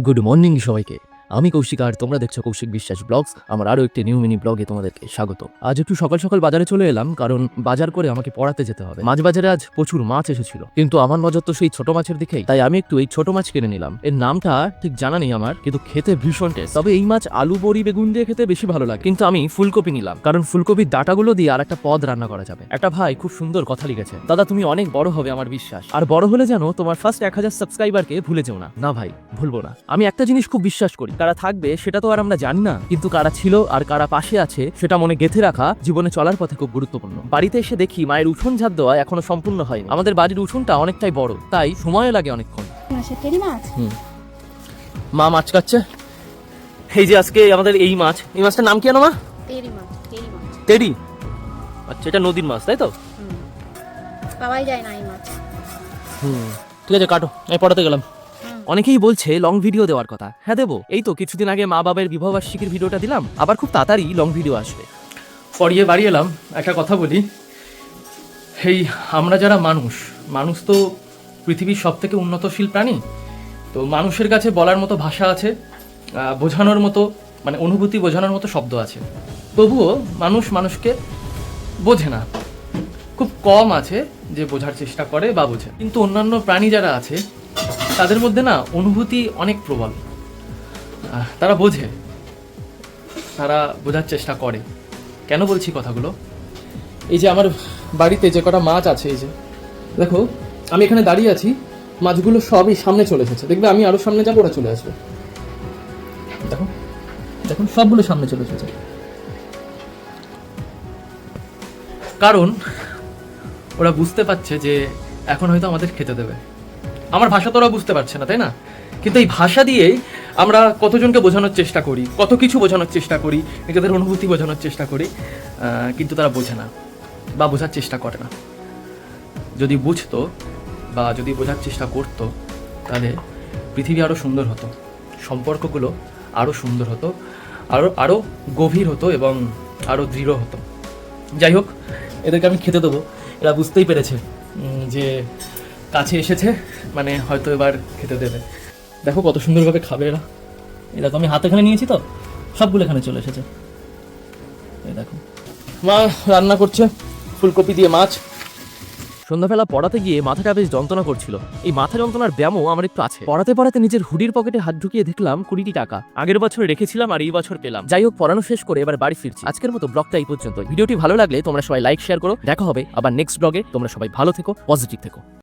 Good morning সবাইকে। আমি কৌশিক আর তোমরা দেখছো কৌশিক বিশ্বাস ব্লগস। আমার আরো একটি নিউ মিনি ব্লগে তোমাদেরকে স্বাগত। আজ একটু সকাল সকাল বাজারে চলে এলাম, কারণ বাজার করে আমাকে পড়াতে যেতে হবে। মাছ বাজারে আজ প্রচুর মাছ এসেছিল, কিন্তু আমার নজর তো সেই ছোট মাছের দিকেই, তাই আমি একটু এই ছোট মাছ কিনে নিলাম। এর নামটা ঠিক জানা নেই আমার, কিন্তু খেতে ভীষণ টেস্ট। তবে এই মাছ আলু বড়ি বেগুন দিয়ে খেতে বেশি ভালো লাগে, কিন্তু আমি ফুলকপি নিলাম, কারণ ফুলকপির ডাটাগুলো দিয়ে আর একটা পদ রান্না করা যাবে। একটা ভাই খুব সুন্দর কথা লিখেছে, দাদা তুমি অনেক বড় হবে আমার বিশ্বাস, আর বড় হলে যেন তোমার ফার্স্ট 1000 সাবস্ক্রাইবারকে ভুলে যেও না। না ভাই, ভুলবো না। আমি একটা জিনিস খুব বিশ্বাস করি, কারা থাকবে সেটা তো আর আমরা জানি না, কিন্তু কারা ছিল আর কারা পাশে আছে সেটা মনে গেঁথে রাখা জীবনে চলার পথে খুব গুরুত্বপূর্ণ। বাড়িতে এসে দেখি মায়ের উঠোন ঝাড় দেওয়া এখনো সম্পূর্ণ হয়নি। আমাদের বাড়ির উঠোনটা অনেকটাই বড়, তাই সময়ও লাগে অনেকক্ষণ। মা মাছ কাটছে। এই যে আজকে আমাদের এই মাছটার নাম কি জানো মা? তেরি। আচ্ছা, এটা নদীর মাছ তাই তো? পাওয়াই যায় না এই মাছ। ঠিক আছে, কাটো, আমি পড়াতে গেলাম। অনেকেই বলছে লং ভিডিও দেওয়ার কথা। হ্যাঁ দেবো, এই তো কিছুদিন আগে মা বাবার বিবাহবার্ষিকীর ভিডিওটা দিলাম, আবার খুব তাড়াতাড়ি লং ভিডিও আসবে। পড়িয়ে বাড়ি এলাম। একটা কথা বলি, এই আমরা যারা মানুষ তো পৃথিবীর সব থেকে উন্নতশীল প্রাণী। তো মানুষের কাছে বলার মতো ভাষা আছে, বোঝানোর মতো মানে অনুভূতি বোঝানোর মতো শব্দ আছে, তবুও মানুষকে বোঝে না। খুব কম আছে যে বোঝার চেষ্টা করে বা বোঝে, কিন্তু অন্যান্য প্রাণী যারা আছে তাদের মধ্যে না অনুভূতি অনেক প্রবল। তারা বোঝে, তারা বোঝার চেষ্টা করে। কেন বলছি কথাগুলো? এই যে আমার বাড়িতে যে কটা মাছ আছে, এই যে দেখো, আমি এখানে দাঁড়িয়ে আছি, মাছগুলো সবই সামনে চলে এসেছে। দেখবে আমি আরো সামনে যাবো, ওরা চলে আসবে। দেখো দেখুন, সবগুলো সামনে চলে এসেছে, কারণ ওরা বুঝতে পারছে যে এখন হয়তো আমাদের খেতে দেবে। আমার ভাষা তো ওরা বুঝতে পারছে না, তাই না? কিন্তু এই ভাষা দিয়েই আমরা কতজনকে বোঝানোর চেষ্টা করি, কত কিছু বোঝানোর চেষ্টা করি, নিজেদের অনুভূতি বোঝানোর চেষ্টা করি, কিন্তু তারা বোঝে না বা বোঝার চেষ্টা করে না। যদি বুঝতো বা যদি বোঝার চেষ্টা করতো, তাহলে পৃথিবী আরও সুন্দর হতো, সম্পর্কগুলো আরও সুন্দর হতো, আরও গভীর হতো এবং আরও দৃঢ় হতো। যাই হোক, এদেরকে আমি খেতে দেবো। এরা বুঝতেই পেরেছে যে কাছে এসেছে, মানে হয়তো এবার খেতে দেবে। দেখো কত সুন্দরভাবে খাবে এরা। এই দেখো, আমি হাতে এখানে নিয়েছি তো, সবগুলো এখানে চলে এসেছে। এই দেখো, মা রান্না করছে ফুলকপি দিয়ে মাছ। সন্ধ্যাবেলা পড়াতে গিয়ে মাথাটা বেশ যন্ত্রণা করছিল। এই মাথা যন্ত্রণার ব্যায়ামও আমার একটু আছে। পড়াতে নিজের হুডির পকেটে হাত ঢুকিয়ে দেখলাম 20টি টাকা। আগের বছর রেখেছিলাম আর এই বছর পেলাম। যাই হোক, পড়ানো শেষ করে এবার বাড়ি ফিরছি। আজকের মতো ব্লগটা এই পর্যন্ত। ভিডিওটি ভালো লাগলে তোমরা সবাই লাইক শেয়ার করো। দেখা হবে আবার নেক্সট ব্লগে। তোমরা সবাই ভালো থেকো, পজিটিভ থেকো।